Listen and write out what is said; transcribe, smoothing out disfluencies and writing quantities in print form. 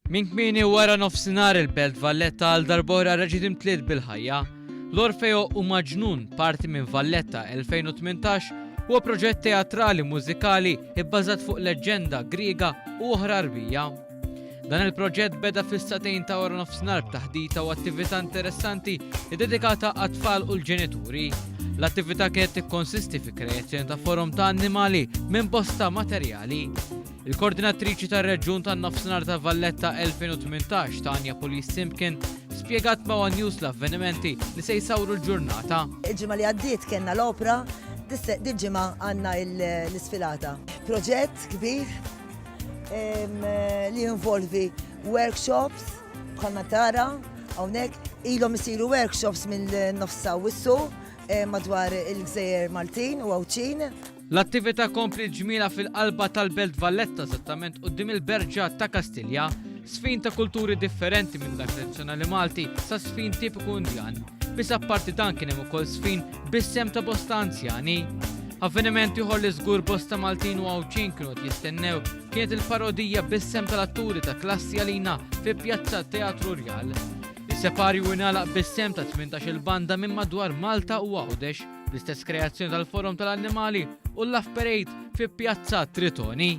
Min kmieni wara nofsinhar il-Belt Valletta għal darbora reġgħet imtliet bil-ħajja. L-Orfeo u Maġnun, parti minn Valletta 2018, huwa proġett teatrali mużikali ibbażat fuq leġenda Griega u oħra Arbija. Dan il-proġett beda fis-satejn ta' wara nofsinhar b'taħdita u attività interessanti dedikata għat-tfal u l-ġenituri. L-attività kienet tikkonsisti fi kreazzjoni ta' forum ta' annimali minn bosta materjali. Il-koordinatriċi tar-Reġjun tan-Nofsinhar ta' Valletta 2018 Tanja Police Simpkin spjegat ma' One News l-avvenimenti li se jsawru l-ġurnata. Il-ġimgħa li għaddiet kellna l-opra, dil-ġimgħa għandna l-isfilata. Proġett kbir li jinvolvi workshops bħalma tara hawnhekk ilhom isiru workshops mill-nofsa wissu madwar il-Gżejjer Maltin u Awċin. L-attività kompli ġmila fil-qalba tal-Belt Valletta eżattament quddiem il-Berġa ta' Kastilja, sfin ta' kulturi differenti minn dak tradizzjonali Malti sa sfin tipiku Indjan. Biss apparti dan kien hemm ukoll sfin bis-sem ta' bosta anzjani. Avvenimenti ieħor li żgur bosta Maltin u Awċin kienu jistennew kienet il-parodija bis-sem tal-atturi ta' klassi għalina fi Pjazza Teatru Rjal. Is-separi u ngħalaq bis-sem ta' 18 banda minn madwar Malta u Għawdex, l-istess kreazzjoni tal-forum tal-annimali u l-Love Parade fi Pjazza Tritoni.